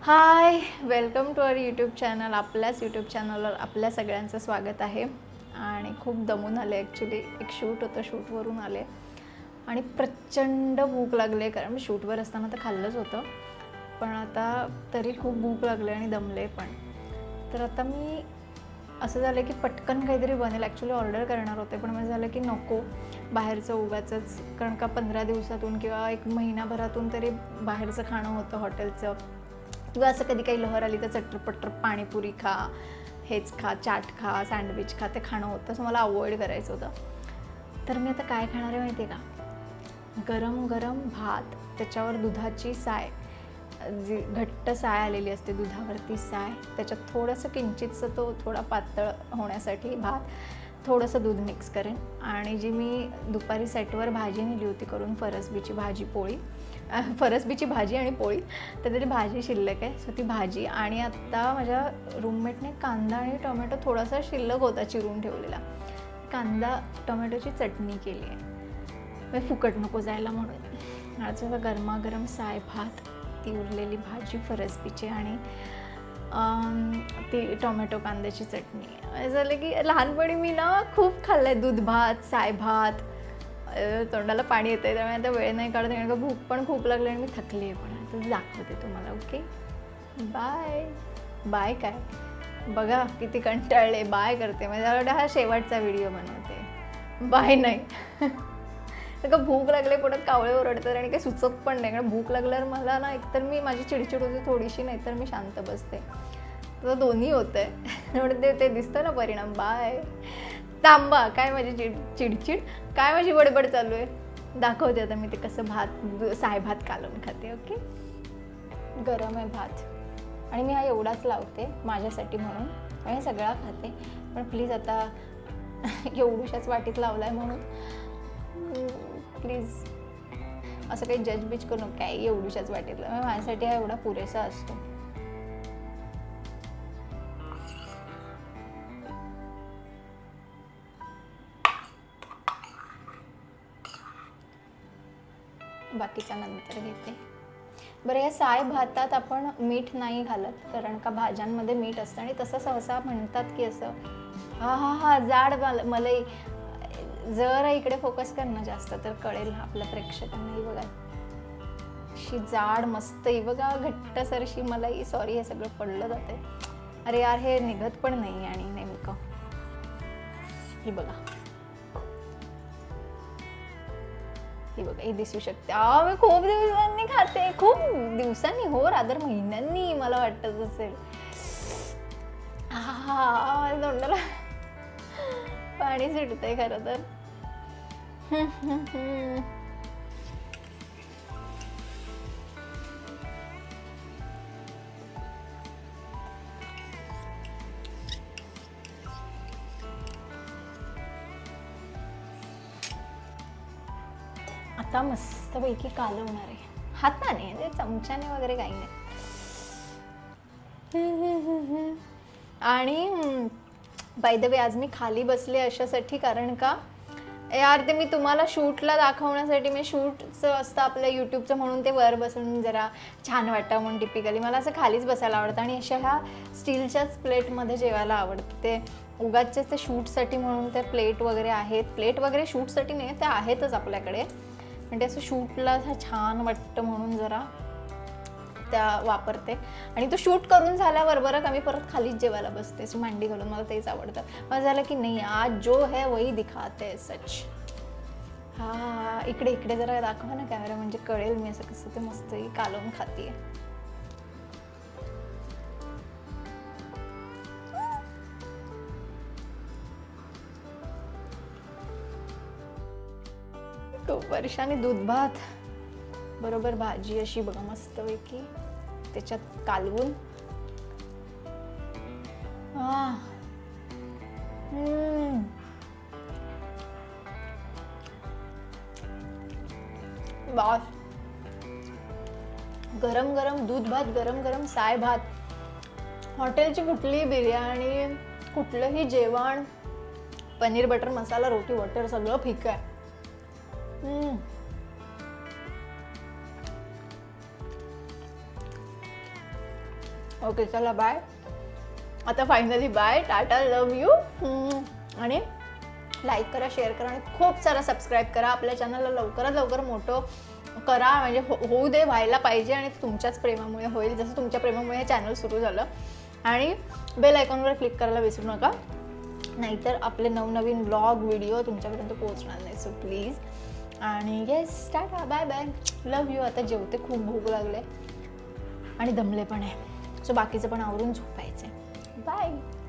High, welcome to our YouTube channel. आपल्याच YouTube चॅनलवर आपल्या सगळ्यांचं स्वागत आहे. आणि खूप दमून आले ॲक्च्युली. एक शूट होतं, शूटवरून आले आणि प्रचंड भूक लागली आहे. कारण मी शूटवर असताना तर खाल्लंच होतं, पण आता तरी खूप भूक लागली आणि दमले पण. तर आता मी असं झालं की पटकन काहीतरी बनेल. ॲक्च्युली ऑर्डर करणार होते, पण मला झालं की नको बाहेरचं उगाचंच. कारण का 15 दिवसातून किंवा एक महिनाभरातून तरी बाहेरचं खाणं होतं हॉटेलचं. किंवा असं कधी काही लहर आली तर चटरपटर पाणीपुरी खा, हेच खा, चाट खा, सँडविच खा, ते खाणं होतं. सो मला अवॉइड करायचं होतं. तर मी आता काय खाणार आहे माहिती आहे का? गरम गरम भात, त्याच्यावर दुधाची साय, जी घट्ट साय आलेली असते दुधावरती साय, त्याच्यात थोडंसं किंचितचं तो थोडा पातळ होण्यासाठी भात, थोडंसं दूध मिक्स करेन. आणि जी मी दुपारी सेटवर भाजी नेली होती करून, फरसबीची भाजी पोळी, फरसबीची भाजी आणि पोळी, तर तरी भाजी शिल्लक आहे. सो ती भाजी. आणि आत्ता माझ्या रूममेटने कांदा आणि टोमॅटो थोडासा शिल्लक होता चिरून ठेवलेला, कांदा टोमॅटोची चटणी केली आहे. मग फुकट नको जायला म्हणून. आज गरमागरम साय भात, ती उरलेली भाजी फरसबीची आणि ती टोमॅटो कांद्याची चटणी. झालं की लहानपणी मी ना खूप खाल्लं आहे दूध भात, साय भात. तोंडाला पाणी येतं आहे, त्यामुळे आता वेळ नाही काढत कारण का भूक पण खूप लागली आणि मी थकली आहे. पण आता दाखवते तुम्हाला. Okay, bye bye. काय बघा किती कंटाळले, बाय करते. माझ्याकडे हा शेवटचा व्हिडिओ बनवते, बाय नाही. का भूक लागले पोटात कावळे ओरडतात आणि काही सुचत पण नाही. कारण भूक लागल्यावर मला ना एकतर माझी चिडचिड होते थोडीशी, नाही तर मी शांत बसते. तर दोन्ही होतं आहे. म्हणते ते दिसतं ना परिणाम. बाय. थांबा, काय माझी चिडचिड, काय माझी बडबड चालू आहे दाखवते आता मी ते कसं भात, साय भात कालवून खाते. ओके, गरम आहे भात आणि मी हा एवढाच लावते माझ्यासाठी म्हणून, आणि सगळा खाते. पण प्लीज आता एवढूशाच वाटीत लावला आहे म्हणून प्लीज असं काही जज बिज करू नका. काय एवढूशाच वाटीतला, माझ्यासाठी हा एवढा पुरेसा असतो. बाकीचा नंतर घेते. बरं, या साय भातात आपण मीठ नाही घालत कारण का भाज्यांमध्ये मीठ असतं आणि तसं सहसा म्हणतात की असं हा हा हा जाड मलाई. जर इकडे फोकस करणं जास्त तर कळेल आपल्या प्रेक्षकांना. ही बघा अशी जाड मस्त, ही बघा घट्ट सरशी मलाई. सॉरी, हे सगळं पडलं जाते. अरे यार, हे निघत पण नाही. आणि नेमकं ही बघा, ही बघा, ही दिसू शकते. मी खूप दिवसांनी खाते, खूप दिवसांनी हो, रादर महिन्यांनी मला वाटत असेल. हा, तोंडाला पाणी सुटतंय खरं तर. आता मस्तपैकी कालवणार आहे हाताने, म्हणजे चमच्याने वगैरे काही नाही. आणि बाय द वे, आज मी खाली बसले अशासाठी कारण का यार ते मी तुम्हाला शूटला दाखवण्यासाठी, मी शूटचं असतं आपल्या यूट्यूबचं म्हणून ते वर बसून जरा छान वाटतं म्हणून. टिपिकली मला असं खालीच बसायला आवडतं आणि अशा ह्या स्टीलच्याच प्लेटमध्ये जेवायला आवडतं. ते उगाचेच ते शूटसाठी म्हणून ते प्लेट वगैरे आहेत. प्लेट वगैरे शूटसाठी नाही, ते आहेतच आपल्याकडे, पण ते असं शूटला छान वाटतं म्हणून जरा त्या वापरते. आणि तो शूट करून झाल्यावर बरं का मी परत खालीच जेवायला बसते, सो मांडी घालून. मला तेच आवडतं. मला झालं की नाही, आज जो है वही दिखाते सच. हा, इकडे इकडे जरा दाखवा ना कॅमेरा, म्हणजे कळेल मी असं कसं ते मस्त कालवून खाते. खूप वर्षांनी दूध भात बरोबर भाजी अशी बघा मस्तपैकी त्याच्यात कालवून. बास. गरम गरम दूध भात, गरम गरम साय भात, हॉटेलची कुठलीही बिर्याणी, कुठलंही जेवण, पनीर बटर मसाला, रोटी बटर, सगळं फिक्क आहे. ओके चला बाय. आता finally bye, tata, love you. आणि लाईक करा, शेअर करा आणि खूप सारा सबस्क्राईब करा. आपल्या चॅनलला लवकरात लवकर मोठं करा, म्हणजे होऊ दे, व्हायला पाहिजे. आणि तुमच्याच प्रेमामुळे होईल, जसं तुमच्या प्रेमामुळे हे चॅनल सुरू झालं. आणि बेल आयकॉनवर क्लिक करायला विसरू नका, नाहीतर आपले नवनवीन ब्लॉग व्हिडिओ तुमच्यापर्यंत पोहोचणार नाही. So please. आणि yes, tata, bye bye, love you. आता जेवते, खूप भूक लागले आणि दमले पण आहे. सो बाकीचं पण आवरून झोपायचं आहे. बाय.